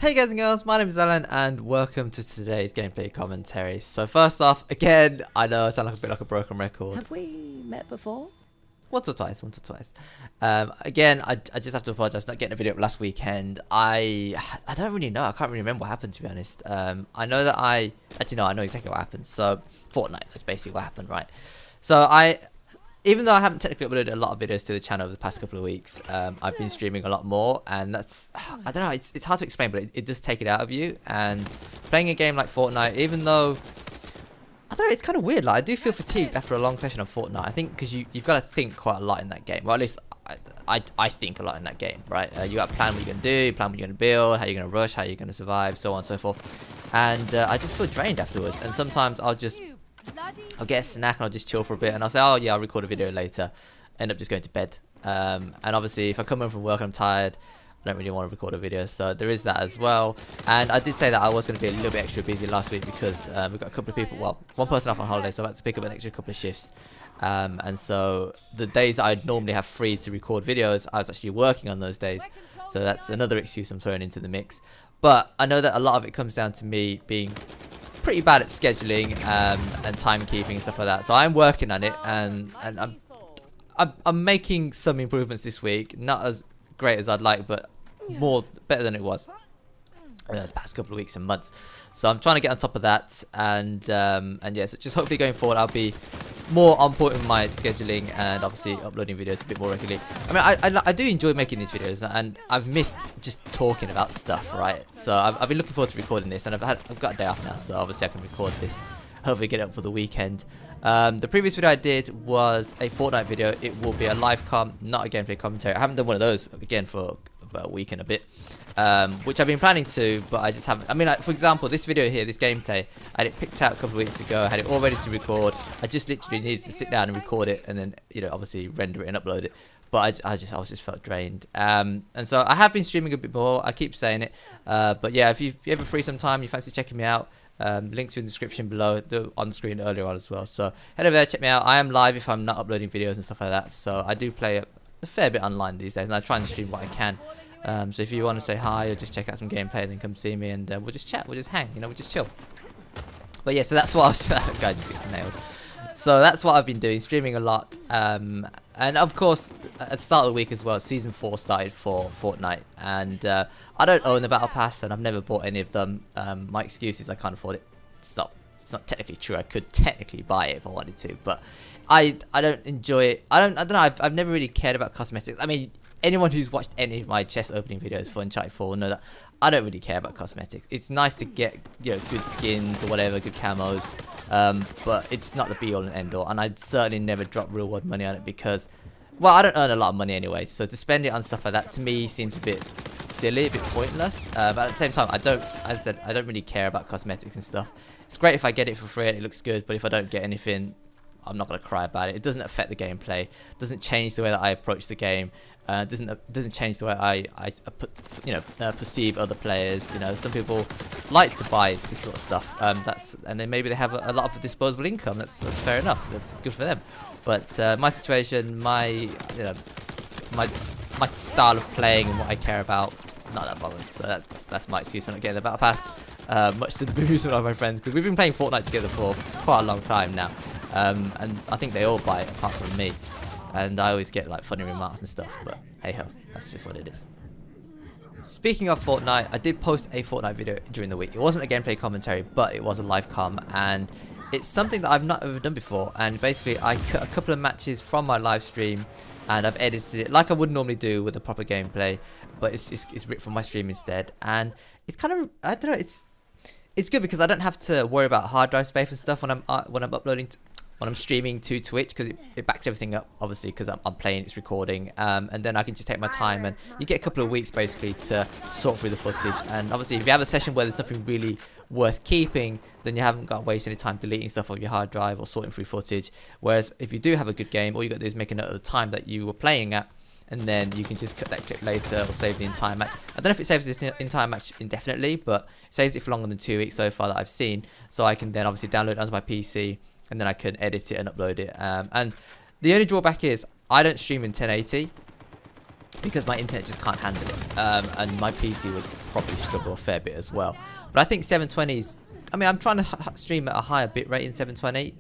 Hey guys and girls, my name is Alan and welcome to today's gameplay commentary. So first off, again, I know I sound like a bit like a broken record. Have we met before? Once or twice. Again, I just have to apologize for not getting a video up last weekend. I don't really know. I can't really remember what happened, to be honest. I know that I know exactly what happened. So Fortnite, that's basically what happened, right? So even though I haven't technically uploaded a lot of videos to the channel over the past couple of weeks, I've been streaming a lot more, and that's, I don't know, it's hard to explain, but it does take it out of you. And playing a game like Fortnite, even though, I don't know, it's kind of weird, like, I do feel fatigued after a long session of Fortnite. I think because you've got to think quite a lot in that game, or at least I think a lot in that game, right? You got to plan what you're going to do, plan what you're going to build, how you're going to rush, how you're going to survive, so on and so forth. And I just feel drained afterwards, and sometimes I'll get a snack and I'll just chill for a bit, and I'll say, oh yeah, I'll record a video later, end up just going to bed. And obviously if I come home from work and I'm tired, I don't really want to record a video, so there is that as well. And I did say that I was going to be a little bit extra busy last week because we've got a couple of people, well, one person off on holiday, so I had to pick up an extra couple of shifts. And so the days that I'd normally have free to record videos, I was actually working on those days, so that's another excuse I'm throwing into the mix. But I know that a lot of it comes down to me being pretty bad at scheduling and timekeeping and stuff like that. So I'm working on it, and I'm making some improvements this week. Not as great as I'd like, but better than it was the past couple of weeks and months. So I'm trying to get on top of that, and yeah, so just hopefully going forward I'll be more on point with my scheduling and obviously uploading videos a bit more regularly. I mean, I do enjoy making these videos, and I've missed just talking about stuff, right? So I've been looking forward to recording this, and I've got a day off now, so obviously I can record this, hopefully get it up for the weekend. The previous video I did was a Fortnite video. It will be a live not a gameplay commentary. I haven't done one of those again for about a week and a bit, which I've been planning to, but I just haven't. I mean, like, for example, this video here, this gameplay, I had it picked out a couple of weeks ago. I had it all ready to record. I just literally needed to sit down and record it, and then, you know, obviously render it and upload it. But I just felt drained. And so I have been streaming a bit more. I keep saying it. But yeah, if you ever free some time, you fancy checking me out, links are in the description below, on the screen earlier on as well. So head over there, check me out. I am live if I'm not uploading videos and stuff like that. So I do play a fair bit online these days, and I try and stream what I can. So if you want to say hi or just check out some gameplay, then come see me, and we'll just chat, we'll just hang, you know, we'll just chill. But yeah, so that's what I was guy just gets nailed. So that's what I've been doing, streaming a lot. And of course, at the start of the week as well, Season 4 started for Fortnite, and I don't own the Battle Pass, and I've never bought any of them. My excuse is I can't afford it. It's not technically true. I could technically buy it if I wanted to, but I don't enjoy it. I don't know. I've never really cared about cosmetics. I mean, anyone who's watched any of my chest opening videos for Uncharted 4 will know that I don't really care about cosmetics. It's nice to get, you know, good skins or whatever, good camos, but it's not the be all and end all, and I'd certainly never drop real world money on it because, well, I don't earn a lot of money anyway, so to spend it on stuff like that to me seems a bit silly, a bit pointless. But at the same time, as I said, I don't really care about cosmetics and stuff. It's great if I get it for free and it looks good, but if I don't get anything, I'm not going to cry about it. It doesn't affect the gameplay. It doesn't change the way that I approach the game. Doesn't change the way I perceive other players. You know, some people like to buy this sort of stuff. And then maybe they have a lot of disposable income. That's fair enough. That's good for them. But my situation, my style of playing and what I care about, not that bothered. So that's my excuse for not getting the Battle Pass. Much to the amusement of my friends, because we've been playing Fortnite together for quite a long time now. And I think they all buy it apart from me, and I always get like funny remarks and stuff, but hey ho, that's just what it is. Speaking of Fortnite, I did post a Fortnite video during the week. It wasn't a gameplay commentary, but it was a live com, and it's something that I've not ever done before. And basically I cut a couple of matches from my live stream, and I've edited it like I would normally do with a proper gameplay, but it's ripped from my stream instead. And it's kind of, I don't know, it's good because I don't have to worry about hard drive space and stuff when I'm uploading when I'm streaming to Twitch, because it backs everything up, obviously, because I'm playing, it's recording, and then I can just take my time, and you get a couple of weeks basically to sort through the footage. And obviously if you have a session where there's nothing really worth keeping, then you haven't got to waste any time deleting stuff off your hard drive or sorting through footage. Whereas if you do have a good game, all you got to do is make a note of the time that you were playing at, and then you can just cut that clip later or save the entire match. I don't know if it saves this entire match indefinitely, but it saves it for longer than 2 weeks so far that I've seen, so I can then obviously download it onto my PC, and then I can edit it and upload it. And the only drawback is I don't stream in 1080, because my internet just can't handle it, and my PC would probably struggle a fair bit as well. But I think 720s, I mean, I'm trying to stream at a higher bitrate in 720,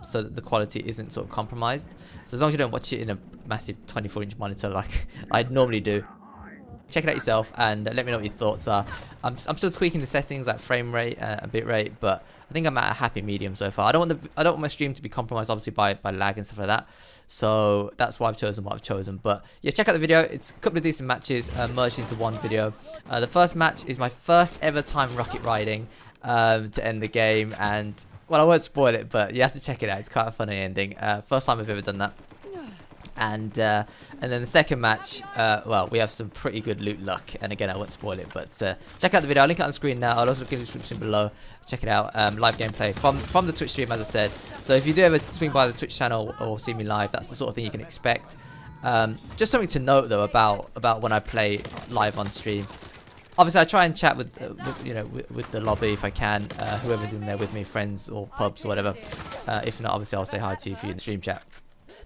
so that the quality isn't sort of compromised. So as long as you don't watch it in a massive 24-inch monitor like I'd normally do, check it out yourself and let me know what your thoughts are. I'm still tweaking the settings like frame rate and bitrate, but I think I'm at a happy medium so far. I don't want my stream to be compromised obviously by lag and stuff like that. So that's why I've chosen what I've chosen. But yeah, check out the video. It's a couple of decent matches merged into one video. The first match is my first ever time rocket riding to end the game, and well, I won't spoil it, but you have to check it out. It's quite a funny ending. First time I've ever done that. And then the second match, well, we have some pretty good loot luck, and again I won't spoil it, but check out the video. I'll link it on screen now. I'll also link in the description below. Check it out. Live gameplay from the Twitch stream, as I said. So if you do ever swing by the Twitch channel or see me live, that's the sort of thing you can expect. Just something to note though about when I play live on stream. Obviously, I try and chat with with the lobby if I can, whoever's in there with me, friends or pubs or whatever. If not, obviously I'll say hi to you if you're in the stream chat.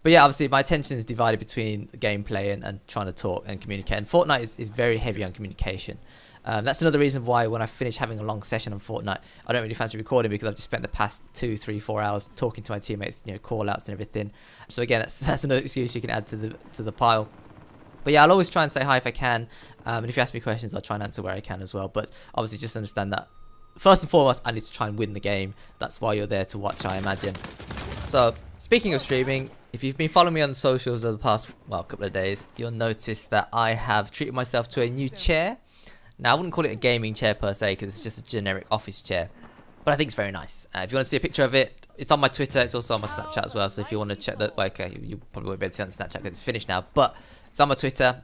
But yeah, obviously my attention is divided between gameplay and trying to talk and communicate. And Fortnite is very heavy on communication. That's another reason why when I finish having a long session on Fortnite, I don't really fancy recording, because I've just spent the past 2, 3, 4 hours talking to my teammates, call outs and everything. So again, that's another excuse you can add to the pile. But yeah, I'll always try and say hi if I can. And if you ask me questions, I'll try and answer where I can as well. But obviously just understand that first and foremost, I need to try and win the game. That's why you're there to watch, I imagine. So speaking of streaming, if you've been following me on the socials over the past, well, couple of days, you'll notice that I have treated myself to a new chair. Now, I wouldn't call it a gaming chair per se, because it's just a generic office chair. But I think it's very nice. If you want to see a picture of it, it's on my Twitter. It's also on my Snapchat as well. So if you want to check that, well, okay, you probably won't be able to see it on Snapchat because it's finished now. But it's on my Twitter.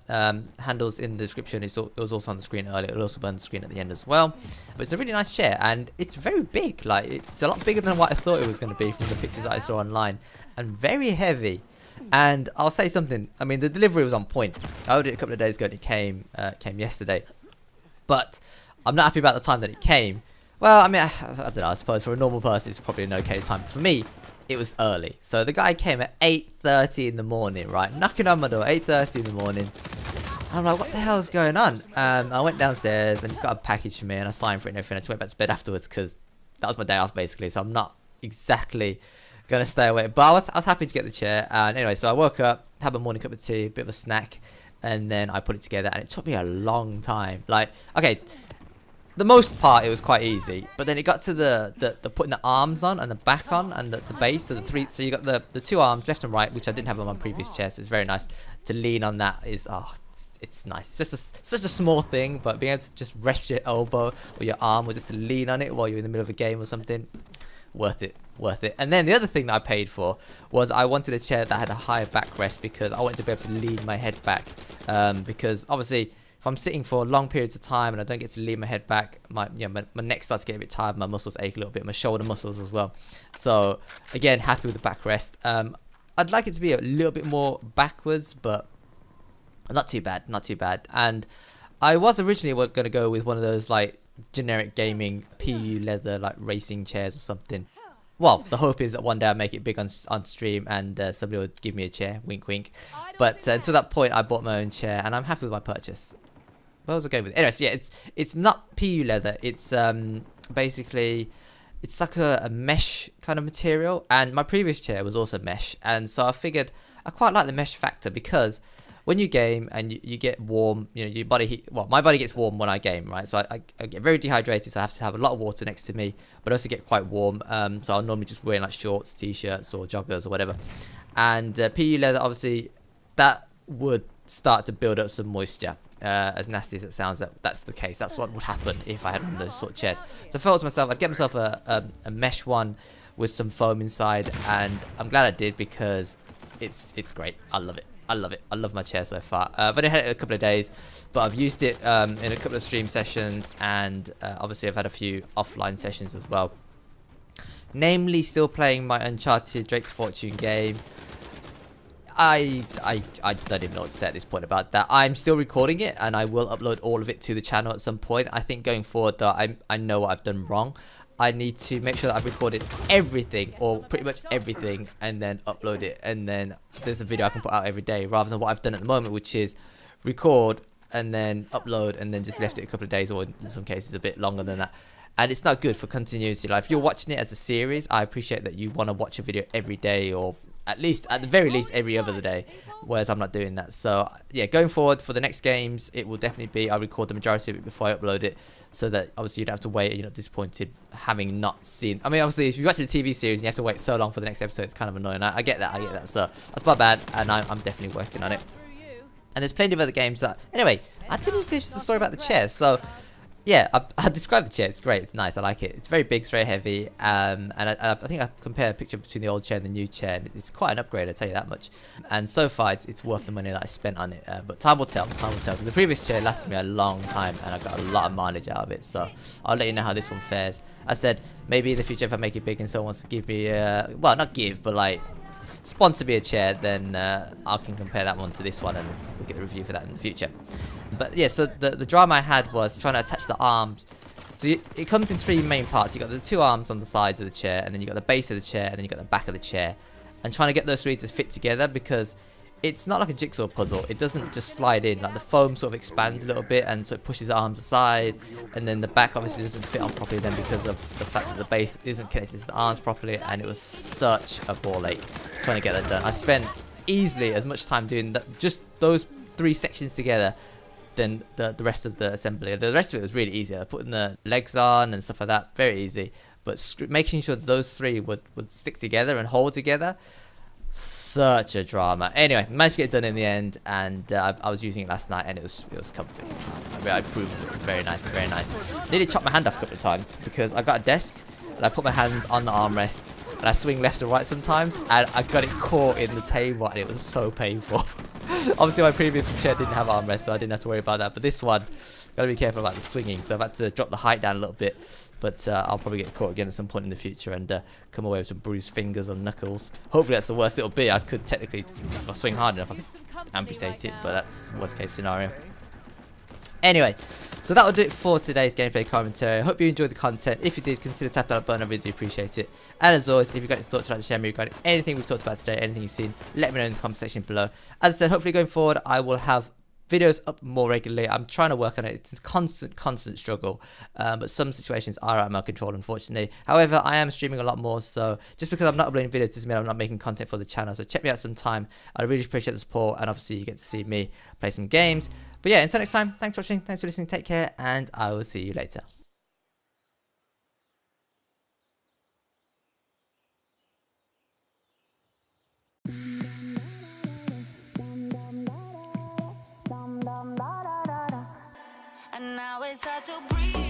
Handles in the description. It was also on the screen earlier. It'll also be on the screen at the end as well. But it's a really nice chair, and it's very big. Like, it's a lot bigger than what I thought it was going to be from the pictures that I saw online, and very heavy. And I'll say something. I mean, the delivery was on point. I ordered it a couple of days ago, and it came yesterday. But I'm not happy about the time that it came. Well, I mean, I don't know. I suppose for a normal person, it's probably an okay time. For me, it was early. So the guy came at 8:30 in the morning, right? Knocking on my door, 8:30 in the morning. And I'm like, what the hell is going on? I went downstairs, and he's got a package for me, and I signed for it and everything. I just went back to bed afterwards because that was my day off, basically. So I'm not exactly gonna stay away, but I was happy to get the chair. And anyway, so I woke up, had my morning cup of tea, a bit of a snack, and then I put it together, and it took me a long time. Like, okay, the most part it was quite easy, but then it got to the putting the arms on and the back on and the base. So so you got the two arms left and right, which I didn't have on my previous chair, so it's very nice to lean on. That is, it's nice. It's just such a small thing, but being able to just rest your elbow or your arm, or just to lean on it while you're in the middle of a game or something, worth it. And then the other thing that I paid for was I wanted a chair that had a higher backrest, because I wanted to be able to lean my head back, because obviously if I'm sitting for long periods of time and I don't get to lean my head back, my neck starts to get a bit tired, my muscles ache a little bit, my shoulder muscles as well. So again, happy with the backrest. I'd like it to be a little bit more backwards, but not too bad. And I was originally going to go with one of those like generic gaming PU leather like racing chairs or something. Well, the hope is that one day I'll make it big on stream, and somebody will give me a chair, wink wink. But until that point, I bought my own chair, and I'm happy with my purchase. Where was I going with it? Anyway, so yeah, it's not PU leather. It's basically, it's like a mesh kind of material, and my previous chair was also mesh, and so I figured I quite like the mesh factor, because when you game and you get warm, your body heat. Well, my body gets warm when I game, right? So I get very dehydrated, so I have to have a lot of water next to me, but also get quite warm. So I'll normally just wear like shorts, t-shirts, or joggers or whatever. And PU leather, obviously, that would start to build up some moisture. As nasty as it sounds, that's the case. That's what would happen if I had one of those sort of chairs. So I thought to myself, I'd get myself a mesh one with some foam inside, and I'm glad I did, because it's great. I love it. I love my chair so far. I've only had it a couple of days, but I've used it in a couple of stream sessions, and obviously I've had a few offline sessions as well. Namely, still playing my Uncharted Drake's Fortune game. I don't even know what to say at this point about that. I'm still recording it, and I will upload all of it to the channel at some point. I think going forward, though, I know what I've done wrong. I need to make sure that I've recorded everything, or pretty much everything, and then upload it, and then there's a video I can put out every day, rather than what I've done at the moment, which is record and then upload and then just left it a couple of days, or in some cases a bit longer than that. And it's not good for continuity. Like if you're watching it as a series, I appreciate that you want to watch a video every day, or at the very least every other day, whereas I'm not doing that. So yeah, going forward for the next games, it will definitely be I'll record the majority of it before I upload it, so that obviously you don't have to wait and you're not disappointed having not seen. I mean, obviously if you watch the TV series and you have to wait so long for the next episode, it's kind of annoying. I get that, so that's my bad, and I'm definitely working on it. And there's plenty of other games that... Anyway, I didn't finish the story about the chair, so... Yeah, I described the chair. It's great. It's nice. I like it. It's very big. It's very heavy. And I think I compared a picture between the old chair and the new chair. And it's quite an upgrade, I'll tell you that much. And so far, it's worth the money that I spent on it. But time will tell. Time will tell. Because the previous chair lasted me a long time, and I got a lot of mileage out of it. So I'll let you know how this one fares. I said maybe in the future, if I make it big and someone wants to give me, well, not give, but like sponsor me a chair, then I can compare that one to this one, and we'll get a review for that in the future. But yeah, so the drama I had was trying to attach the arms. So it comes in three main parts. You got the two arms on the sides of the chair, and then you got the base of the chair, and then you got the back of the chair. And trying to get those three to fit together, because it's not like a jigsaw puzzle. It doesn't just slide in. Like the foam sort of expands a little bit, and so it pushes the arms aside, and then the back obviously doesn't fit on properly then because of the fact that the base isn't connected to the arms properly. And it was such a ball ache trying to get that done. I spent easily as much time doing that, just those three sections together, than the rest of the assembly. The rest of it was really easy. Putting the legs on and stuff like that, very easy. But making sure those three would stick together and hold together, such a drama. Anyway, managed to get it done in the end, and I was using it last night, and it was comfy. I mean, I proved it was very nice, very nice. Nearly chopped my hand off a couple of times because I got a desk and I put my hands on the armrests and I swing left and right sometimes, and I got it caught in the table, and it was so painful. Obviously my previous chair didn't have armrests, so I didn't have to worry about that, but this one, gotta be careful about the swinging, so I've had to drop the height down a little bit. But I'll probably get caught again at some point in the future and come away with some bruised fingers or knuckles. Hopefully that's the worst it'll be. I could technically, if I swing hard enough, I could amputate it, but that's worst case scenario. Anyway, so that will do it for today's gameplay commentary. I hope you enjoyed the content. If you did, consider tapping that button. I really do appreciate it. And as always, if you've got any thoughts, like to share me regarding anything we've talked about today, anything you've seen, let me know in the comment section below. As I said, hopefully going forward, I will have videos up more regularly. I'm trying to work on it. It's a constant struggle, but some situations are out of my control, unfortunately. However, I am streaming a lot more, so just because I'm not uploading videos doesn't mean I'm not making content for the channel. So check me out sometime. I really appreciate the support, and obviously you get to see me play some games. But yeah, until next time, thanks for watching, thanks for listening, take care, and I will see you later. And now it's hard to breathe.